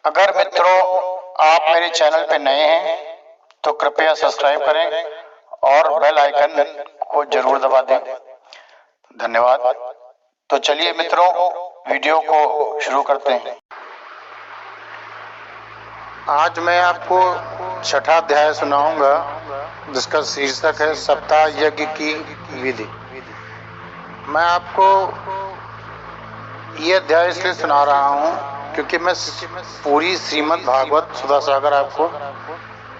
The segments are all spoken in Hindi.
अगर मित्रों आप मेरे चैनल पे नए हैं तो कृपया सब्सक्राइब करें और बेल आइकन को जरूर दबा दें। धन्यवाद। तो चलिए मित्रों, वीडियो को शुरू करते हैं। आज मैं आपको छठा अध्याय सुनाऊंगा, जिसका शीर्षक है सप्ताह यज्ञ की विधि। मैं आपको ये अध्याय इसलिए सुना रहा हूँ क्योंकि मैं पूरी श्रीमद् भागवत सुधा सागर आपको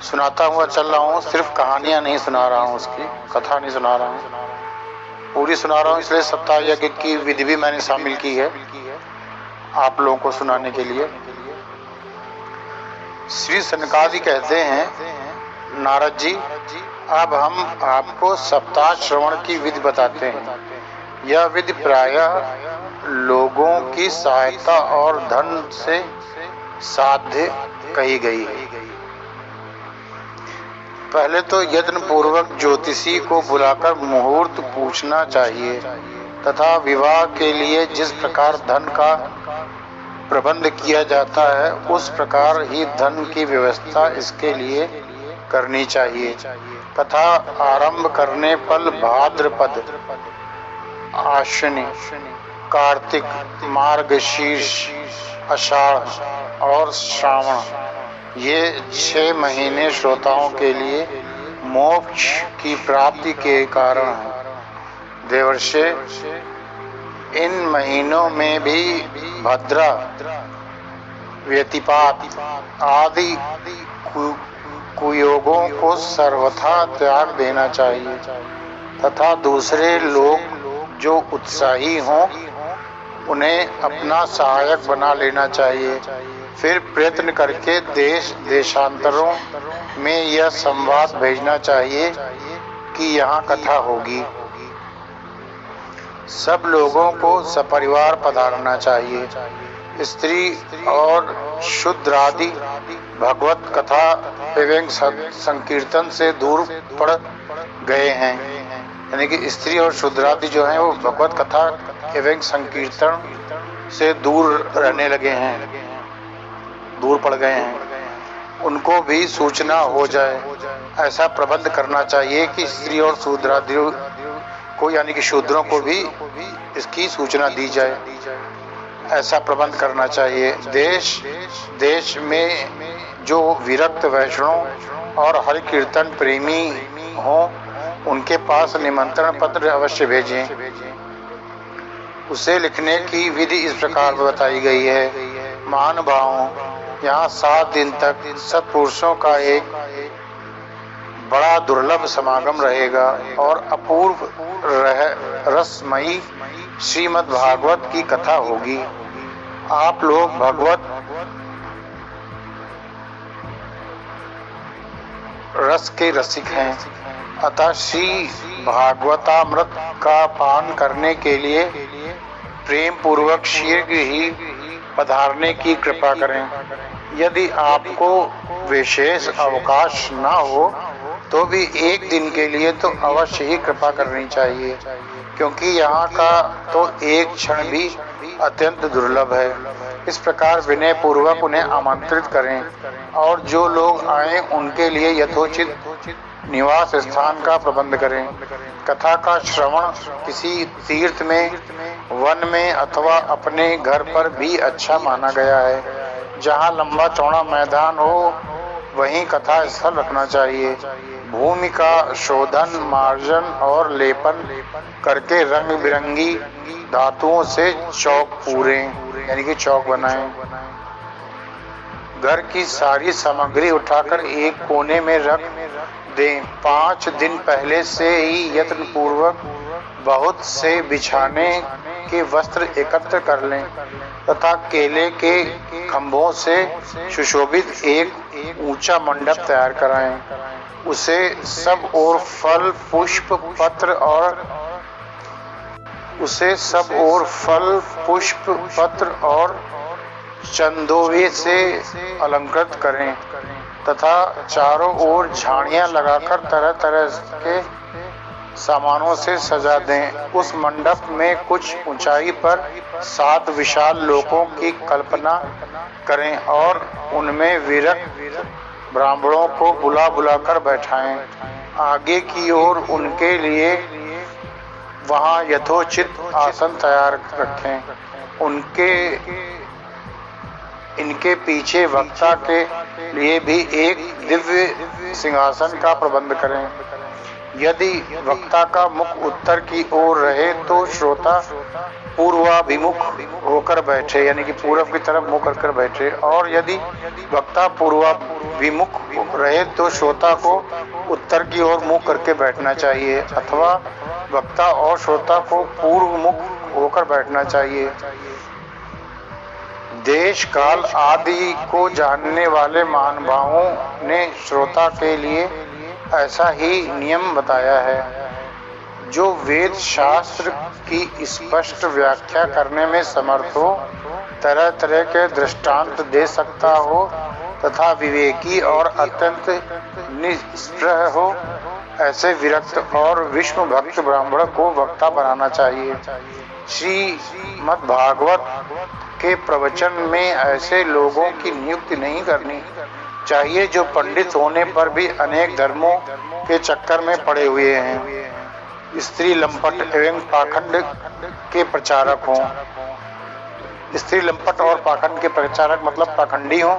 सुनाता हुआ चल रहा हूँ। सिर्फ कहानियां नहीं सुना रहा हूँ, उसकी कथा नहीं सुना रहा हूँ, पूरी सुना रहा हूँ। इसलिए सप्ताह यज्ञ की विधि भी मैंने शामिल की है आप लोगों को सुनाने के लिए। श्री सनकादि कहते हैं, नारद जी, अब हम आपको सप्ताह श्रवण की विधि बताते हैं। यह विधि प्रायः लोगों की सहायता और धन से साध्य कही गई है। पहले तो यत्न पूर्वक ज्योतिषी को बुलाकर मुहूर्त पूछना चाहिए तथा विवाह के लिए जिस प्रकार धन का प्रबंध किया जाता है उस प्रकार ही धन की व्यवस्था इसके लिए करनी चाहिए। कथा आरंभ करने पर भाद्रपद, आश्विन, कार्तिक, मार्गशीर्ष, आषाढ़ और श्रावण, ये 6 महीने श्रोताओं के लिए मोक्ष की प्राप्ति के कारण हैं। देवर्षे, इन महीनों में भी भद्रा, व्यतिपात आदि कुयोगों को सर्वथा त्याग देना चाहिए तथा दूसरे लोग जो उत्साही हों उन्हें अपना सहायक बना लेना चाहिए। फिर प्रयत्न करके देश देशांतरों में यह संवाद भेजना चाहिए कि यहाँ कथा होगी। सब लोगों को सपरिवार पधारना चाहिए। स्त्री और शूद्रादि भगवत कथा एवं संकीर्तन से दूर पड़ गए हैं, यानी कि स्त्री और शूद्रादि जो हैं वो भगवत कथा एवं संकीर्तन से दूर रहने लगे हैं, दूर पड़ गए हैं। उनको भी सूचना हो जाए, ऐसा प्रबंध करना चाहिए कि स्त्री और शूद्रादि को, यानी कि शूद्रों को भी इसकी सूचना दी जाए। ऐसा प्रबंध करना चाहिए। देश में जो विरक्त वैष्णव और हरि कीर्तन प्रेमी हों उनके पास निमंत्रण पत्र अवश्य भेजें। उसे लिखने की विधि इस प्रकार बताई गई है। महानुभावों, यहाँ 7 दिन तक सत्पुरुषों का एक बड़ा दुर्लभ समागम रहेगा और अपूर्व रसमयी श्रीमद् भागवत की कथा होगी। आप लोग भगवत रस के रसिक हैं, अतः श्री भागवतामृत का पान करने के लिए प्रेम पूर्वक शीघ्र ही पधारने की कृपा करें। यदि आपको विशेष अवकाश न हो तो भी एक दिन के लिए तो अवश्य ही कृपा करनी चाहिए, क्योंकि यहाँ का तो एक क्षण भी अत्यंत दुर्लभ है। इस प्रकार विनय पूर्वक उन्हें आमंत्रित करें और जो लोग आए उनके लिए यथोचित निवास स्थान का प्रबंध करें। कथा का श्रवण किसी तीर्थ में, वन में अथवा अपने घर पर भी अच्छा माना गया है। जहाँ लंबा चौड़ा मैदान हो वहीं कथा स्थल रखना चाहिए। भूमि का शोधन, मार्जन और लेपन करके रंग बिरंगी धातुओं से चौक पूरे, यानी कि चौक बनाएं। घर की सारी सामग्री उठाकर एक कोने में रख दें। 5 दिन पहले से ही यत्न पूर्वक बहुत से बिछाने के वस्त्र एकत्र कर लें तथा केले के खंभों से सुशोभित एक ऊंचा मंडप तैयार कराएं। उसे सब ओर फल, पुष्प, पत्र और चंदोवे से अलंकृत करें तथा चारों ओर झाड़ियां लगाकर तरह तरह के सामानों से सजा दें। उस मंडप में कुछ ऊंचाई पर 7 विशाल लोकों की कल्पना करें और उनमें विरक्त ब्राह्मणों को बुला बुलाकर बैठाएं। आगे की ओर उनके लिए वहां यथोचित आसन तैयार रखें। इनके पीछे वक्ता के लिए भी एक दिव्य सिंहासन का प्रबंध करें। यदि वक्ता का मुख उत्तर की ओर रहे तो श्रोता पूर्वाभिमुख होकर बैठे, यानी कि पूर्व की तरफ मुंह कर बैठे, और यदि वक्ता पूर्वाभिमुख रहे तो श्रोता को उत्तर की ओर मुंह करके बैठना चाहिए, अथवा वक्ता और श्रोता को पूर्व मुख होकर बैठना चाहिए। देश काल आदि को जानने वाले महानुभावों ने श्रोता के लिए ऐसा ही नियम बताया है। जो वेद शास्त्र की स्पष्ट व्याख्या करने में समर्थ हो, तरह तरह के दृष्टांत दे सकता हो तथा विवेकी और अत्यंत निष्प्रह हो, ऐसे विरक्त और विष्णु भक्त ब्राह्मण को वक्ता बनाना चाहिए। श्रीमद् भागवत के प्रवचन में ऐसे लोगों की नियुक्ति नहीं करनी चाहिए जो पंडित होने पर भी अनेक धर्मों के चक्कर में पड़े हुए हैं, स्त्री लंपट एवं पाखंड के प्रचारक हों। स्त्री लंपट और पाखंड के प्रचारक मतलब पाखंडी हों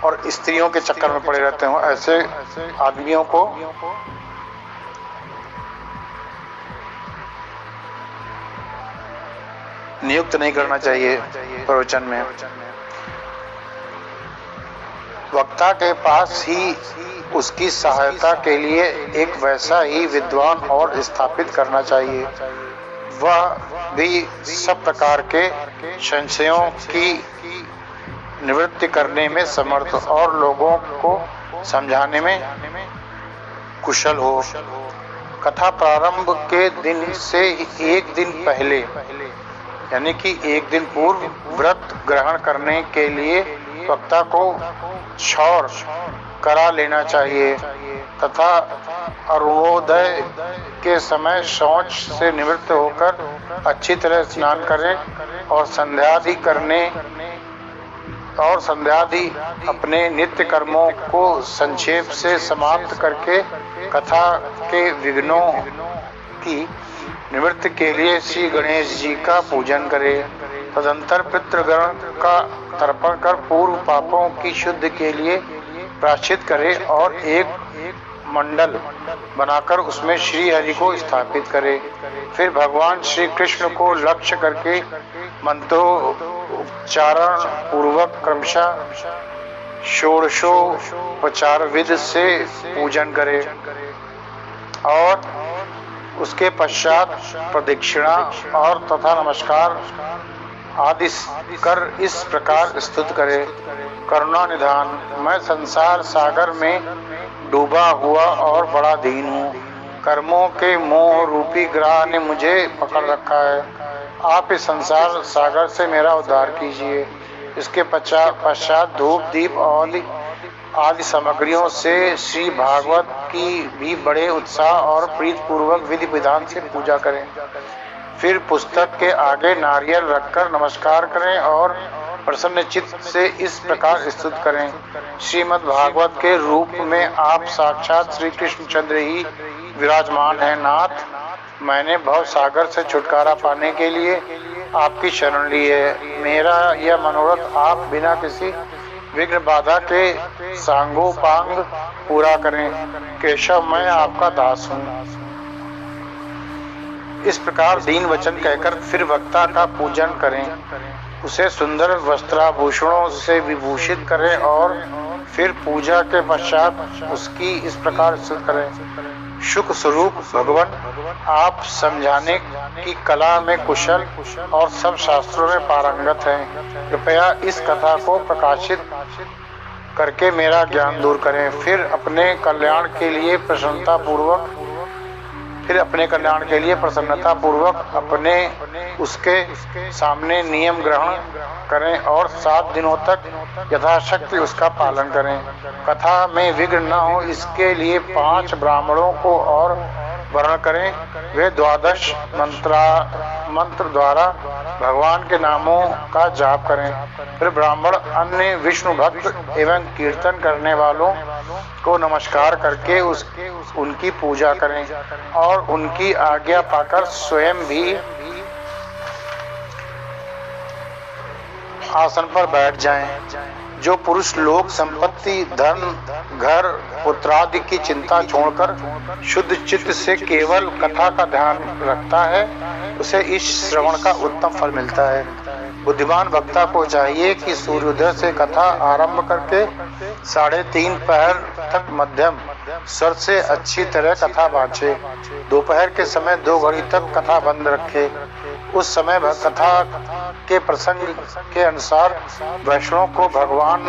और स्त्रियों के चक्कर में पड़े रहते हों, ऐसे आदमियों को नियुक्त नहीं करना चाहिए प्रवचन में। वक्ता के पास ही उसकी सहायता के लिए एक वैसा ही विद्वान और स्थापित करना चाहिए, वह भी सब प्रकार के संशयों की निवृत्ति करने में समर्थ और लोगों को समझाने में कुशल हो। कथा प्रारंभ के दिन से एक दिन पहले, यानी कि एक दिन पूर्व, व्रत ग्रहण करने के लिए वक्ता को क्षौर करा लेना चाहिए तथा अरुणोदय के समय शौच से निवृत्त होकर अच्छी तरह स्नान करें और संध्यादि अपने नित्य कर्मों को संक्षेप से समाप्त करके कथा के विघ्नों की निवृत्ति के लिए श्री गणेश जी का पूजन करें। तदंतर पितृगण का तर्पण कर पूर्व पापों की शुद्ध के लिए प्रायश्चित करे और एक मंडल बनाकर उसमें श्री हरि को स्थापित करे। फिर भगवान श्री कृष्ण को लक्ष्य करके मंत्रोच्चारण पूर्वक क्रमशः षोडशोपचार विधि से पूजन करे और उसके पश्चात प्रदक्षिणा और तथा नमस्कार आदि कर इस प्रकार स्तुति करे। करुणा निधान, मैं संसार सागर में डूबा हुआ और बड़ा दीन हूँ। कर्मों के मोह रूपी ग्रह ने मुझे पकड़ रखा है। आप इस संसार सागर से मेरा उद्धार कीजिए। इसके पश्चात धूप दीप आदि सामग्रियों से श्री भागवत की भी बड़े उत्साह और प्रीत पूर्वक विधि विधान से पूजा करें। फिर पुस्तक के आगे नारियल रखकर नमस्कार करें और प्रसन्न चित्त से इस प्रकार स्तुति करें। श्रीमद् भागवत के रूप में आप साक्षात श्री कृष्णचंद्र ही विराजमान हैं। नाथ, मैंने भव सागर से छुटकारा पाने के लिए आपकी शरण ली है। मेरा यह मनोरथ आप बिना किसी विघ्न बाधा के सांगोपांग पूरा करें। केशव, मैं आपका दास हूँ। इस प्रकार दीन वचन कहकर फिर वक्ता का पूजन करें, उसे सुंदर वस्त्राभूषणों से विभूषित करें और फिर पूजा के पश्चात उसकी इस प्रकार स्तुति करें। शुक स्वरूप भगवान, आप समझाने की कला में कुशल और सब शास्त्रों में पारंगत हैं। कृपया इस कथा को प्रकाशित करके मेरा ज्ञान दूर करें। फिर अपने कल्याण के लिए प्रसन्नता पूर्वक अपने उसके सामने नियम ग्रहण करें और 7 दिनों तक यथाशक्ति उसका पालन करें। कथा में विघ्न न हो इसके लिए 5 ब्राह्मणों को और वर्णन करें। वे 12 मंत्र द्वारा भगवान के नामों का जाप करें। फिर ब्राह्मण अन्य विष्णु भक्त एवं कीर्तन करने वालों को नमस्कार करके उनकी पूजा करें और उनकी आज्ञा पाकर स्वयं भी आसन पर बैठ जाएं। जो पुरुष लोक संपत्ति, धन, घर, पुत्रादि की चिंता छोड़कर शुद्ध चित्त से केवल कथा का ध्यान रखता है, उसे इस श्रवण का उत्तम फल मिलता है। बुद्धिमान वक्ता को चाहिए कि सूर्योदय से कथा आरंभ करके 3:30 पहर तक मध्यम स्वर से अच्छी तरह कथा बाँचे। दोपहर के समय 2 घड़ी तक कथा बंद रखे। उस समय कथा के प्रसंग के अनुसार वैष्णव को भगवान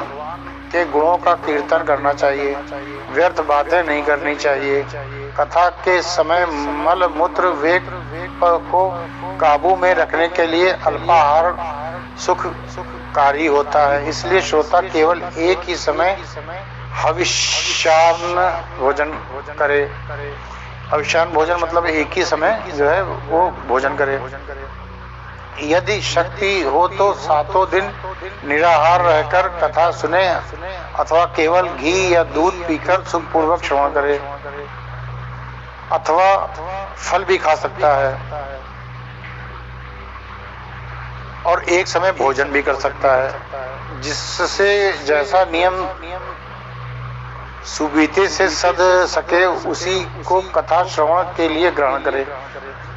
के गुणों का कीर्तन करना चाहिए। व्यर्थ बातें नहीं करनी चाहिए। कथा के समय मल मूत्र वेग को काबू में रखने के लिए अल्पाहार सुखकारी होता है। इसलिए श्रोता केवल एक ही समय हविष्यान्न भोजन करे। हविष्यान्न भोजन मतलब एक ही समय जो है वो भोजन करे। यदि शक्ति हो तो 7 दिन निराहार रहकर कथा सुने अथवा केवल घी या दूध पीकर सुखपूर्वक श्रवण करे, अथवा फल भी खा सकता है और एक समय भोजन भी कर सकता है। जिससे जैसा नियम सुबीते से सद सके उसी को कथा श्रवण के लिए ग्रहण करे।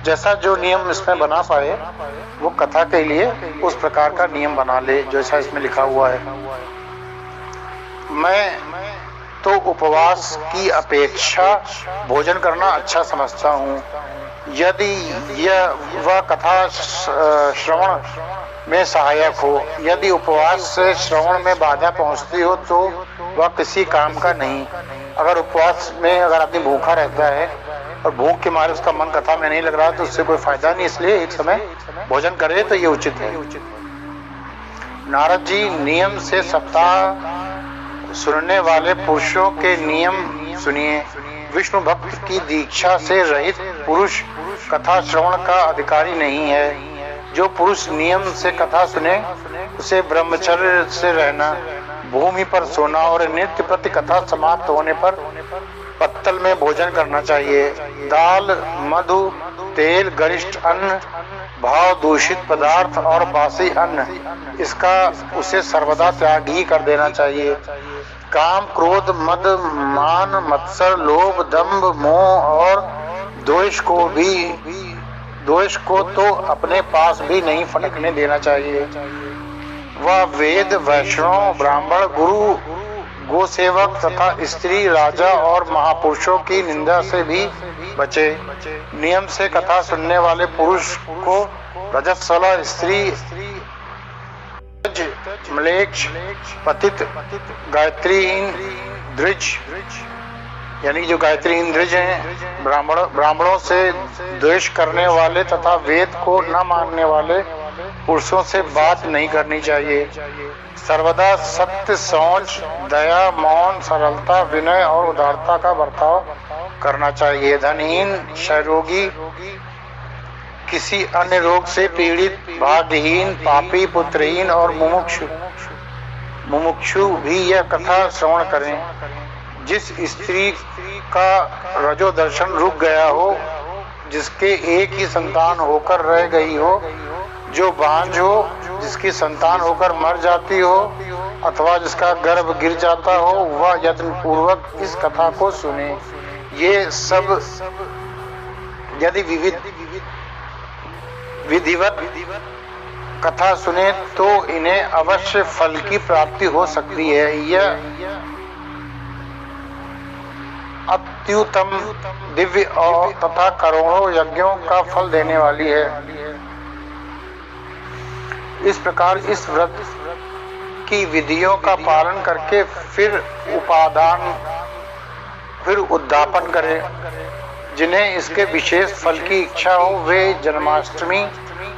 जैसा जो नियम इसमें बना पाए वो कथा के लिए उस प्रकार का नियम बना ले जैसा इसमें लिखा हुआ है। मैं तो उपवास की अपेक्षा भोजन करना अच्छा समझता हूँ। यदि वह कथा श्रवण में सहायक हो। यदि उपवास से श्रवण में बाधा पहुँचती हो तो वह किसी काम का नहीं। अगर उपवास में अगर आदमी भूखा रहता है और भूख के मारे उसका मन कथा में नहीं लग रहा तो उससे कोई फायदा नहीं, इसलिए एक समय भोजन करे तो ये उचित है। नारद जी नियम से सप्ताह सुनने वाले पुरुषों के नियम सुनिए। विष्णु भक्त की दीक्षा से रहित पुरुष कथा श्रवण का अधिकारी नहीं है। जो पुरुष नियम से कथा सुने उसे ब्रह्मचर्य से रहना, भूमि पर सोना और नित्य प्रति कथा समाप्त होने पर पत्तल में भोजन करना चाहिए। दाल, मधु, तेल, गरिष्ठ अन्न, भाव दूषित पदार्थ और बासी अन्न इसका उसे सर्वदा त्याग ही कर देना चाहिए। काम, क्रोध, मद, मान, मत्सर, लोभ, दंभ, मोह और द्वेष को तो अपने पास भी नहीं फटकने देना चाहिए। वह वेद, वैष्णव, ब्राह्मण, गुरु, गोसेवक तथा स्त्री, राजा और महापुरुषों की निंदा से भी बचे। नियम से कथा सुनने वाले पुरुष को रजस्वला स्त्री, म्लेच्छ, पतित, गायत्रीहीन, द्विज यानी जो गायत्रीहीन द्विज हैं, ब्राह्मणों से द्वेष करने वाले तथा वेद को न मानने वाले पुरुषों से बात नहीं करनी चाहिए। सर्वदा सत्य, सोच, दया, मौन, सरलता, विनय और उदारता का बर्ताव करना चाहिए। धनहीन, क्षयरोगी, किसी अन्य रोग से पीड़ित, भाग्यहीन, पापी, पुत्रहीन और मुमुक्षु भी यह कथा श्रवण करें। जिस स्त्री का रजो दर्शन रुक गया हो, जिसके एक ही संतान होकर रह गई हो, जो बांझ हो, जिसकी संतान होकर मर जाती हो अथवा जिसका गर्भ गिर जाता हो, वह यत्न पूर्वक इस कथा को सुने। ये सब यदि विधिवत कथा सुने तो इन्हें अवश्य फल की प्राप्ति हो सकती है। यह अत्युत्तम, दिव्य और तथा करोड़ों यज्ञों का फल देने वाली है। इस प्रकार इस व्रत की विधियों का पालन करके फिर उद्यापन करें। जिन्हें इसके विशेष फल की इच्छा हो वे जन्माष्टमी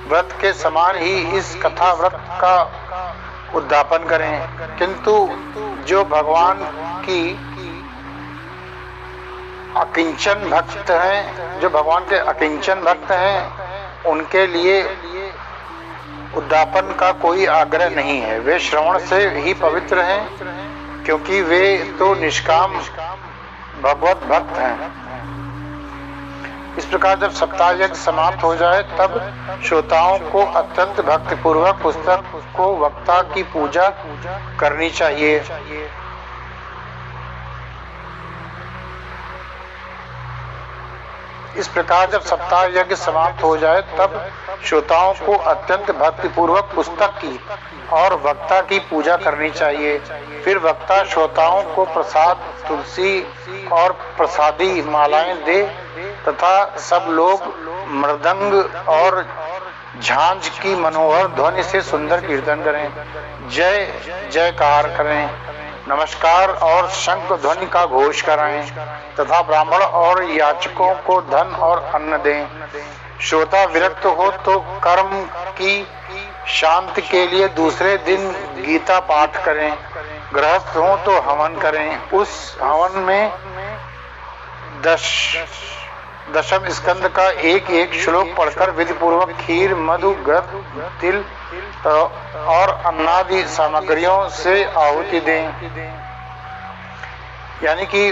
व्रत के समान ही इस कथा व्रत का उद्यापन करें। किंतु जो भगवान की अकिंचन भक्त हैं, जो भगवान के अकिंचन भक्त हैं, उनके लिए उद्यापन का कोई आग्रह नहीं है। वे श्रवण से ही पवित्र हैं, क्योंकि वे तो निष्काम भगवत भक्त हैं। इस प्रकार जब सप्ताह यज्ञ समाप्त हो जाए तब श्रोताओं को अत्यंत भक्ति पूर्वक पुस्तक को वक्ता की पूजा करनी चाहिए। इस प्रकार जब सप्ताह यज्ञ समाप्त हो जाए तब श्रोताओं को अत्यंत भक्ति पूर्वक पुस्तक की और वक्ता की पूजा करनी चाहिए। फिर वक्ता श्रोताओं को प्रसाद, तुलसी और प्रसादी मालाएं दे तथा सब लोग मृदंग और झांझ की मनोहर ध्वनि से सुंदर कीर्तन करें, जय जयकार करें, नमस्कार और शंख ध्वनि का घोष कराएं तथा ब्राह्मण और याचकों को धन और अन्न दें। श्रोता विरक्त हो तो कर्म की शांति के लिए दूसरे दिन गीता पाठ करें। गृहस्थ हो तो हवन करें। उस हवन में दशम स्कंद का एक एक श्लोक पढ़कर विधि पूर्वक खीर, मधु, घृत, तिल और अन्नादि सामग्रियों से आहुति दें। यानी कि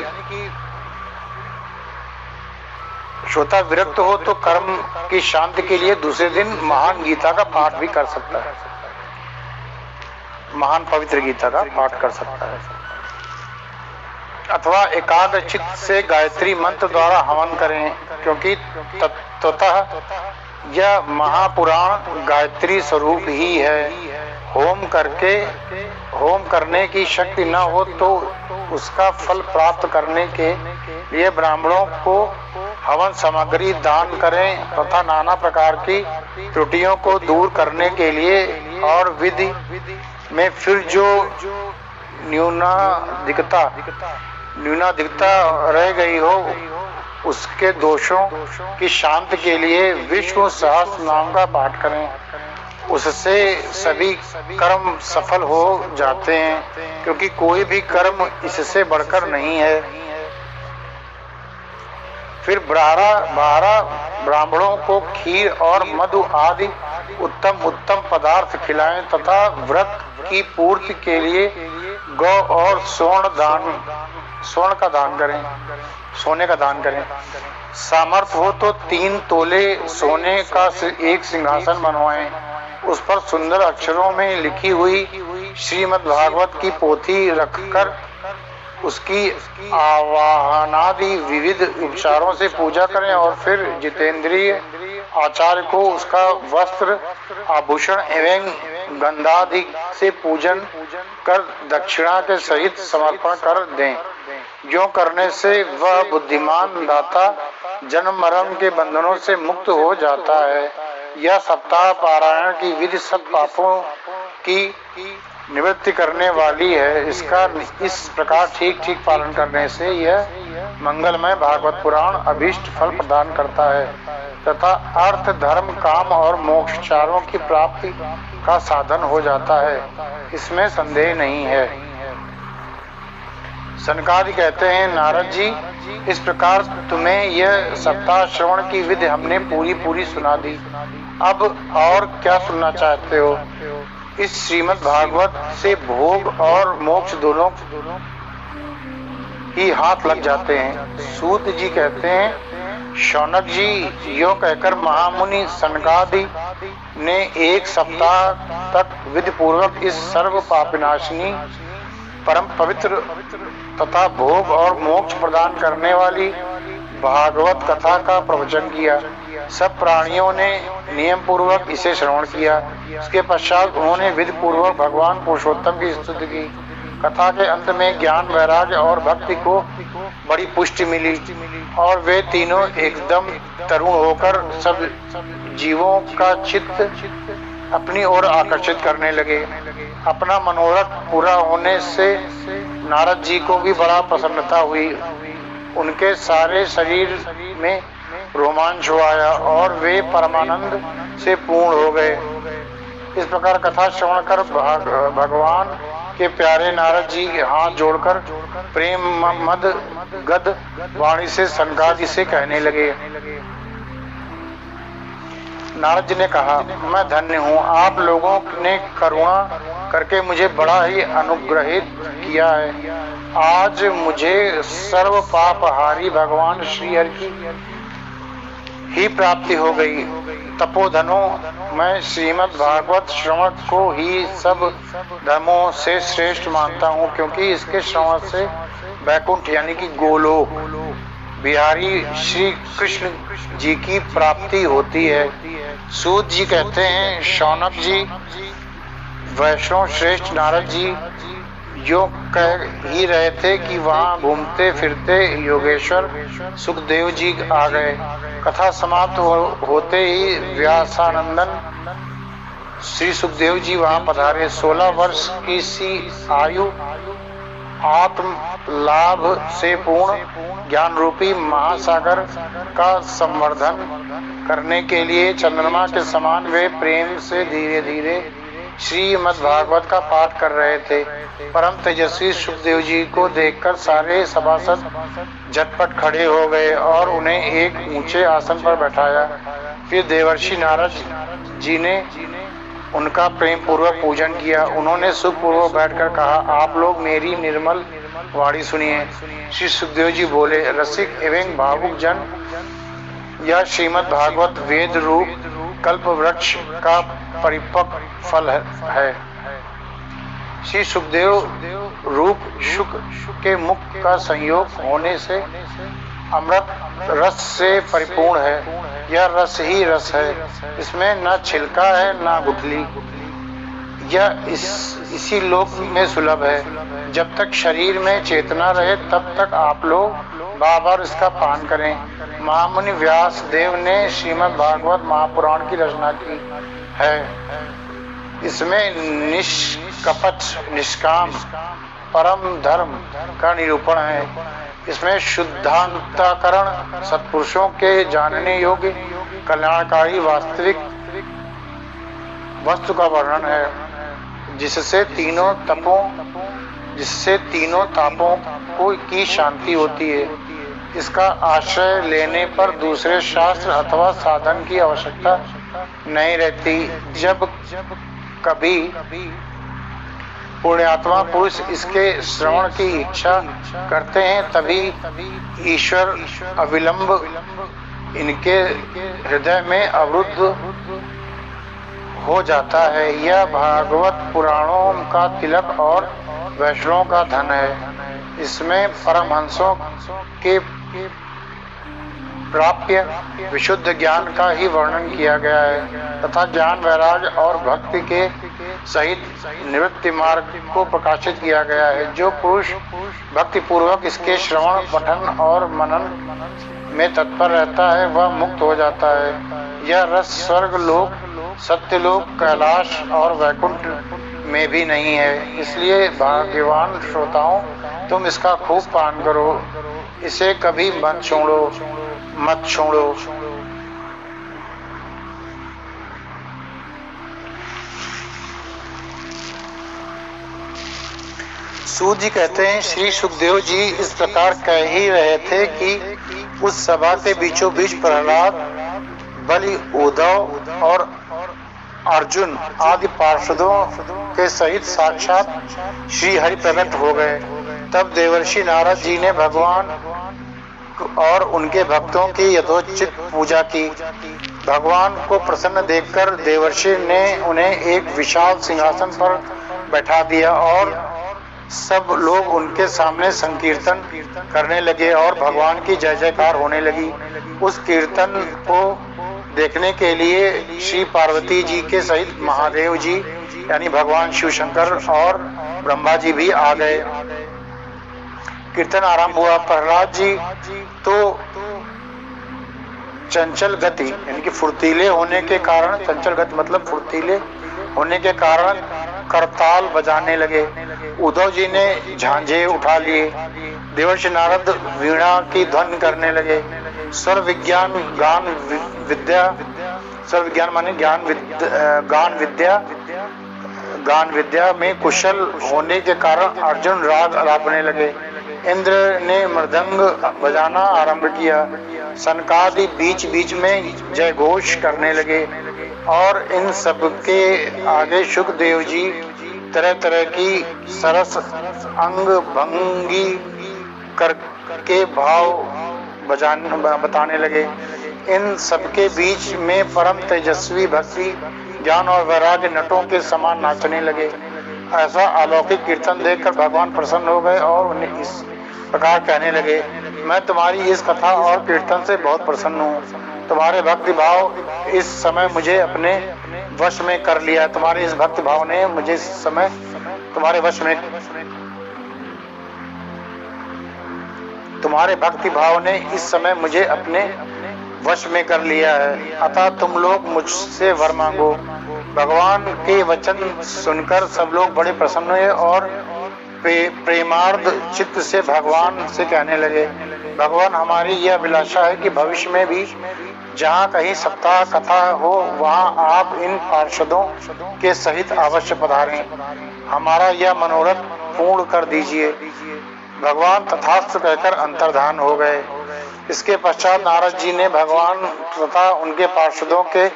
श्रोता विरक्त हो तो कर्म की शांति के लिए दूसरे दिन महान गीता का पाठ भी कर सकता है, महान पवित्र गीता का पाठ कर सकता है, अथवा एकाग्र चित्त से गायत्री मंत्र द्वारा हवन करें, क्योंकि तत्वतः यह महापुराण गायत्री स्वरूप ही है। होम करने की शक्ति न हो तो उसका फल प्राप्त करने के लिए ब्राह्मणों को हवन सामग्री दान करें तथा नाना प्रकार की त्रुटियों को दूर करने के लिए और विधि में फिर जो न्यूनाधिकता रह गई हो उसके दोषों की शांति के लिए विष्णु सहस्त्र नाम का पाठ करें। उससे सभी कर्म सफल हो जाते हैं, क्योंकि कोई भी कर्म इससे बढ़कर नहीं है। फिर 12 ब्राह्मणों को खीर और मधु आदि उत्तम पदार्थ खिलाएं तथा व्रत की पूर्ति के लिए गौ और सोने का दान करें। सामर्थ्य हो तो 3 तोले सोने का एक सिंहासन बनवाएं। उस पर सुंदर अक्षरों में लिखी हुई श्रीमद् भागवत की पोथी रखकर उसकी आवाहनादि विविध उपचारों से पूजा करें और फिर जितेंद्रिय आचार्य को उसका वस्त्र, आभूषण एवं गंधादि से पूजन कर दक्षिणा के सहित समर्पण कर दें। जो करने से वह बुद्धिमान दाता जन्म मरण के बंधनों से मुक्त हो जाता है। यह सप्ताह पारायण की विधि सब पापों की निवृत्ति करने वाली है। इसका इस प्रकार ठीक पालन करने से यह मंगलमय भागवत पुराण अभीष्ट फल प्रदान करता है तथा अर्थ, धर्म, काम और मोक्ष चारों की प्राप्ति का साधन हो जाता है, इसमें संदेह नहीं है। सनकादि कहते हैं, नारद जी, इस प्रकार तुम्हें यह सप्ताह श्रवण की विधि हमने पूरी सुना दी। अब और क्या सुनना चाहते हो? इस श्रीमद् भागवत से भोग और मोक्ष दोनों ही हाथ लग जाते हैं। सूत जी कहते हैं, शौनक जी, यो कहकर महामुनि सनकादि ने एक सप्ताह तक विधि पूर्वक इस सर्व पापनाशिनी परम पवित्र तथा भोग और मोक्ष प्रदान करने वाली भागवत कथा का प्रवचन किया। सब प्राणियों ने नियम पूर्वक इसे श्रवण किया। इसके पश्चात उन्होंने विधि पूर्वक भगवान पुरुषोत्तम की स्तुति की। कथा के अंत में ज्ञान, वैराग्य और भक्ति को बड़ी पुष्टि मिली और वे तीनों एकदम तरुण होकर सब जीवों का चित्त अपनी ओर आकर्षित करने लगे। अपना मनोरथ पूरा होने से नारद जी को भी बड़ा प्रसन्नता हुई। उनके सारे शरीर में रोमांच आया और वे परमानंद से पूर्ण हो गए। इस प्रकार कथा श्रवण कर भगवान के प्यारे नारद जी हाथ जोड़कर प्रेम मद गद वाणी से सनकादि से कहने लगे। नारद जी ने कहा, मैं धन्य हूँ, आप लोगों ने करुणा करके मुझे बड़ा ही अनुग्रहित किया है। आज मुझे सर्व पापहारी भगवान श्री हरि की ही प्राप्ति हो गई। तपोधनों, मैं श्रीमद् भागवत श्रवण को ही सब धर्मों से श्रेष्ठ मानता हूँ, क्योंकि इसके श्रवण से वैकुंठ यानी कि गोलोक बिहारी श्री कृष्ण जी की प्राप्ति होती है। सूत जी कहते हैं, शौनक जी वैष्णव श्रेष्ठ नारद जी जो कह ही रहे थे कि वहां घूमते फिरते योगेश्वर सुखदेव जी आ गए। कथा समाप्त होते ही व्यासानंदन श्री सुखदेव जी वहां पधारे। 16 वर्ष की सी आयु आत्म लाभ से पूर्ण ज्ञान रूपी महासागर का संवर्धन करने के लिए चंद्रमा के समान वे प्रेम से धीरे धीरे श्रीमद् भागवत का पाठ कर रहे थे। परम तेजस्वी सुखदेव जी को देखकर सारे सभासद झटपट खड़े हो गए और उन्हें एक ऊंचे आसन पर बैठाया। फिर देवर्षि नारद जी ने उनका प्रेम पूर्वक पूजन किया। उन्होंने सुखपूर्वक बैठकर कहा, आप लोग मेरी निर्मल वाणी सुनिए। श्री सुखदेव जी बोले, रसिक एवं भावुक जन, यह श्रीमद् भागवत वेद रूप कल्प वृक्ष का परिपक्व फल है। श्री सुखदेव रूप शुक के मुख का संयोग होने से अमृत रस से परिपूर्ण है। यह रस ही रस है, इसमें न छिलका है न गुठली। यह इसी लोक में सुलभ है। जब तक शरीर में चेतना रहे तब तक आप लोग बार-बार इसका पान करें। महामुनि व्यास देव ने श्रीमद् भागवत महापुराण की रचना की है। इसमें निष्कपट निष्काम परम धर्म का निरूपण है। इसमें शुद्धांतकरण सत्पुरुषों के जानने योग्य कल्याणकारी वास्तविक वस्तु का वर्णन है, जिससे तीनों तापों की शांति होती है। इसका आश्रय लेने पर दूसरे शास्त्र अथवा साधन की आवश्यकता नहीं रहती। जब कभी पुण्यात्मा पुरुष इसके श्रवण की इच्छा करते हैं तभी ईश्वर अविलंब इनके हृदय में अवरुद्ध हो जाता है। यह भागवत पुराणों का तिलक और वैष्णवों का धन है। इसमें परमहंसों के प्राप्य विशुद्ध ज्ञान का ही वर्णन किया गया है तथा ज्ञान वैराग्य और भक्ति के सहित निवृत्ति मार्ग को प्रकाशित किया गया है। जो पुरुष भक्ति पूर्वक इसके श्रवण पठन और मनन में तत्पर रहता है वह मुक्त हो जाता है। यह रस स्वर्ग लोक सत्यलोक कैलाश और वैकुंठ में भी नहीं है। इसलिए भाग्यवान श्रोताओं, तुम इसका खूब पान करो, इसे कभी मत छोड़ो। सूत जी कहते हैं, श्री सुखदेव जी इस प्रकार कह ही रहे थे कि उस सभा के बीचों बीच प्रहलाद, बलि, उद्धव और अर्जुन आदि पार्षदों के सहित साक्षात श्री हरि प्रकट हो गए। तब देवर्षि नारद जी ने भगवान और उनके भक्तों की यथोचित पूजा की। भगवान को प्रसन्न देखकर देवर्षि ने उन्हें एक विशाल सिंहासन पर बैठा दिया और सब लोग उनके सामने संकीर्तन करने लगे और भगवान की जय जयकार होने लगी। उस कीर्तन को देखने के लिए श्री पार्वती जी के सहित महादेव जी यानी भगवान शिव शंकर और ब्रह्मा जी भी आ गए। कीर्तन आरंभ हुआ। प्रहलाद जी तो चंचल गति यानी कि फुर्तीले होने के कारण, चंचल गति मतलब फुर्तीले होने के कारण करताल बजाने लगे। उद्धव जी ने झांझे उठा लिए। देवर्षि नारद वीणा की ध्वनि करने लगे। स्वर विज्ञान गान विद्या, स्वर विज्ञान माने गान विद्या गान विद्या में कुशल होने के कारण अर्जुन राग अलापने लगे। इंद्र ने मृदंग बजाना आरंभ किया। सनकादि बीच बीच में जय घोष करने लगे और इन सब के आगे सुखदेव जी तरह तरह की सरस अंग भंगी करके भाव बताने लगे। इन सबके बीच में परम तेजस्वी भक्ति ज्ञान और वैराग्य नटों के समान नाचने लगे। ऐसा अलौकिक कीर्तन देखकर भगवान प्रसन्न हो गए और उन्हें इस प्रकार कहने लगे, मैं तुम्हारी इस कथा और कीर्तन से बहुत प्रसन्न हूँ। तुम्हारे भक्ति भाव इस समय मुझे अपने वश में कर लिया। तुम्हारे इस भक्ति भाव ने मुझे इस समय तुम्हारे वश में तुम्हारे भक्ति भाव ने इस समय मुझे अपने वश में कर लिया है। अतः तुम लोग मुझसे वर मांगो। भगवान के वचन सुनकर सब लोग बड़े प्रसन्न हुए और प्रेमार्ध चित्त से भगवान से कहने लगे, भगवान हमारी यह अभिलाषा है कि भविष्य में भी जहाँ कहीं सप्ताह कथा हो वहाँ आप इन पार्षदों के सहित अवश्य पधारें। हमारा यह मनोरथ पूर्ण कर दीजिए। भगवान तथास्तु कहकर अंतर्धान हो गए। इसके पश्चात नारद जी ने भगवान तथा उनके पार्षदों के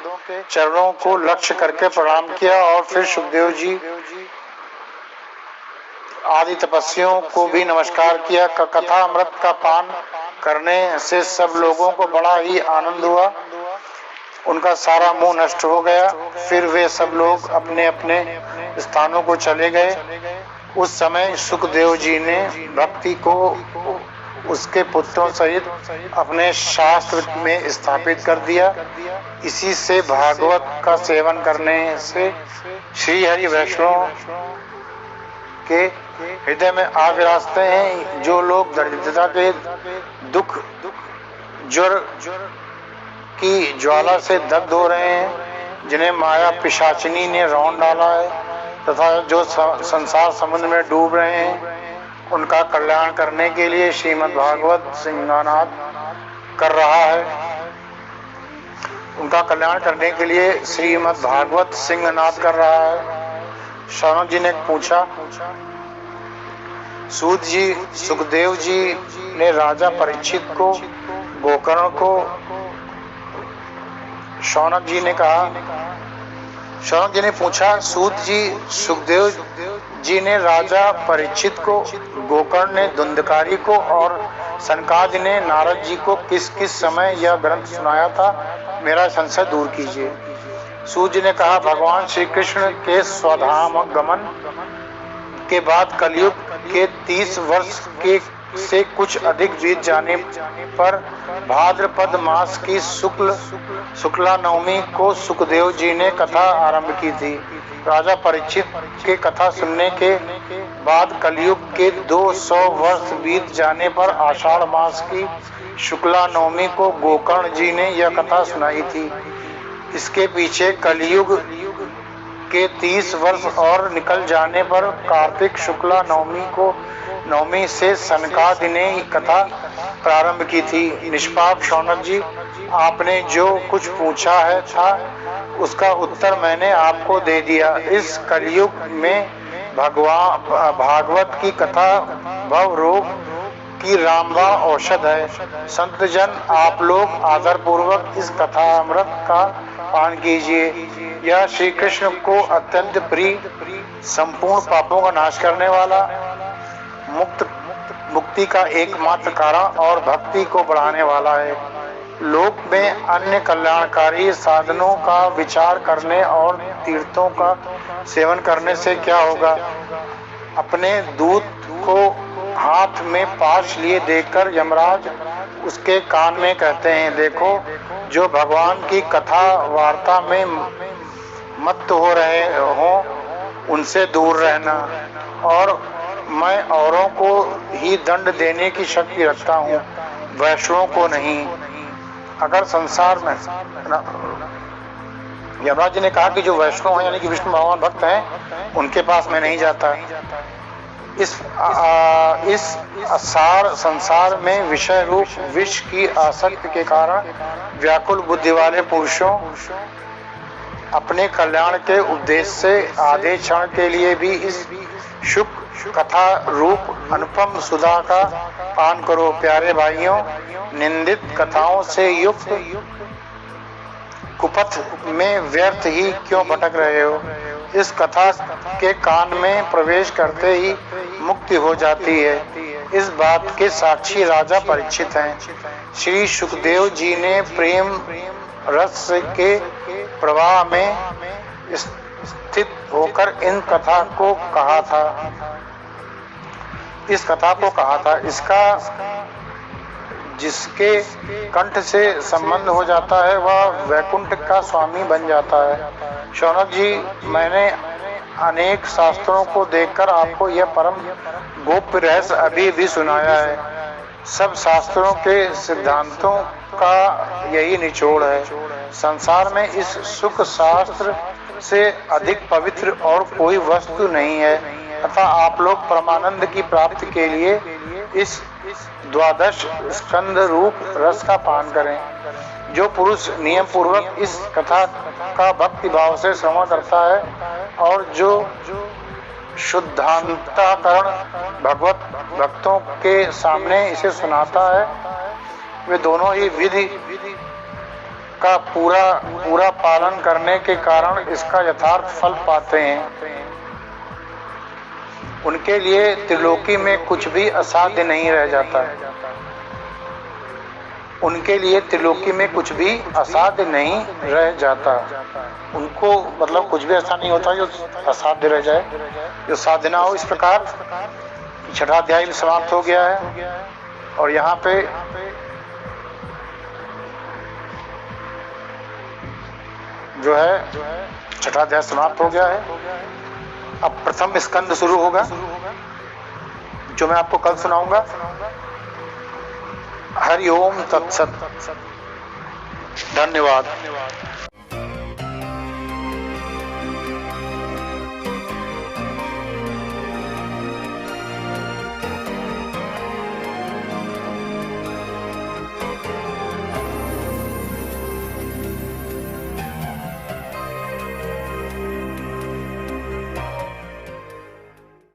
चरणों को लक्ष्य करके प्रणाम किया और फिर सुखदेव जी आदि तपस्वियों को भी नमस्कार किया। कथा अमृत का पान करने से सब लोगों को बड़ा ही आनंद हुआ। उनका सारा मोह नष्ट हो गया। फिर वे सब लोग अपने अपने स्थानों को चले गए। उस समय सुखदेव जी ने भक्ति को उसके पुत्रों सहित अपने शास्त्र में स्थापित कर दिया। इसी से भागवत का सेवन करने से श्री हरि वैष्णव के हृदय में आ विराजते हैं। जो लोग दरिद्रता के दुख ज्वर की ज्वाला से दग्ध हो रहे हैं, जिन्हें माया पिशाचिनी ने रौंद डाला है तथा जो संसार समुद्र में डूब रहे हैं, उनका कल्याण करने के लिए श्रीमद् भागवत सिंहानाद कर रहा है। उनका कल्याण करने के लिए श्रीमद् भागवत सिंहनाद कर रहा है। शौनक जी ने पूछा, सूत जी, सुखदेव जी ने राजा परीक्षित को गोकर्ण को शौनक जी ने पूछा, सूत जी, सुखदेव जी ने राजा परीक्षित को, गोकर्ण ने धुंधकारी को और सनकादि ने नारद जी को किस किस समय यह ग्रंथ सुनाया था, मेरा संशय दूर कीजिए। सूत जी ने कहा, भगवान श्री कृष्ण के स्वधाम गमन के बाद कलयुग के 30 वर्ष के से कुछ अधिक बीत जाने पर भाद्रपद मास की शुक्ला नवमी को सुखदेव जी ने कथा आरंभ की थी। राजा परीक्षित के कथा सुनने के बाद कलयुग के 200 वर्ष बीत जाने पर आषाढ़ मास की शुक्ला नवमी को गोकर्ण जी ने यह कथा सुनाई थी। इसके पीछे कलयुग के 30 वर्ष और निकल जाने पर कार्तिक शुक्ला नवमी से सनकादि ने कथा प्रारंभ की थी। निष्पाप शौनक जी, आपने जो कुछ पूछा है था उसका उत्तर मैंने आपको दे दिया। इस कलयुग में भागवत की कथा भव रोग की रामबाण औषध है। संत जन, आप लोग आदर पूर्वक इस कथा अमृत का पान कीजिए। यह श्री कृष्ण को अत्यंत प्रिय, संपूर्ण पापों का नाश करने वाला, मुक्ति का एकमात्र कारण और भक्ति को बढ़ाने वाला है। लोक में अन्य कल्याणकारी साधनों का विचार करने और तीर्थों का सेवन करने से क्या होगा। अपने दूत को हाथ में पाश लिए देखकर यमराज उसके कान में कहते हैं, देखो, जो भगवान की कथा वार्ता में मत्त हो रहे हो उनसे दूर रहना, और मैं औरों को ही दंड देने की शक्ति रखता हूँ, वैष्णवों को नहीं। अगर संसार में यमराज जी ने कहा कि जो वैष्णव हैं यानी कि विष्णु भगवान भक्त हैं, उनके पास मैं नहीं जाता। इस असार संसार में विषय रूप विष की आसक्ति के कारण व्याकुल बुद्धि वाले पुरुषों अपने कल्याण के उद्देश्य से आधे क्षण के लिए भी इस शुभ कथा रूप अनुपम सुधा का पान करो। प्यारे भाइयों, निंदित कथाओं से युक्त कुपथ में व्यर्थ ही क्यों भटक रहे हो? इस कथा के कान में प्रवेश करते ही मुक्ति हो जाती है। इस बात के साक्षी राजा परीक्षित हैं। श्री सुखदेव जी ने प्रेम रस के प्रवाह में स्थित होकर इन कथा को कहा था। इस कथा को कहा था। इसका जिसके कंठ से संबंध हो जाता है वह वैकुंठ का स्वामी बन जाता है। शौनक जी, मैंने अनेक शास्त्रों को देखकर आपको यह परम गोप्य रहस्य अभी भी सुनाया है। सब शास्त्रों के सिद्धांतों का यही निचोड़ है। संसार में इस सुख शास्त्र से अधिक पवित्र और कोई वस्तु नहीं है। अतः आप लोग परमानंद की प्राप्ति के लिए इस द्वादश स्कंद रूप रस का पान करें। जो पुरुष नियम पूर्वक इस कथा का भक्ति भाव से श्रवण करता है और जो शुद्धांतकरण भगवत भक्तों के सामने इसे सुनाता है, वे दोनों ही विधि का पूरा पालन करने के कारण इसका यथार्थ फल पाते हैं। उनके लिए त्रिलोकी में कुछ भी असाध्य नहीं रह जाता है। उनके लिए त्रिलोकी में कुछ भी असाध्य नहीं रह जाता। उनको मतलब कुछ भी ऐसा नहीं होता जो असाध्य रह जाए, जो साध्य ना हो। इस प्रकार छठा अध्याय भी समाप्त हो गया है और यहाँ पे जो है छठा अध्याय समाप्त हो गया है। अब प्रथम स्कंद शुरू होगा जो मैं आपको कल सुनाऊंगा। हरि ओम तत्सत। धन्यवाद।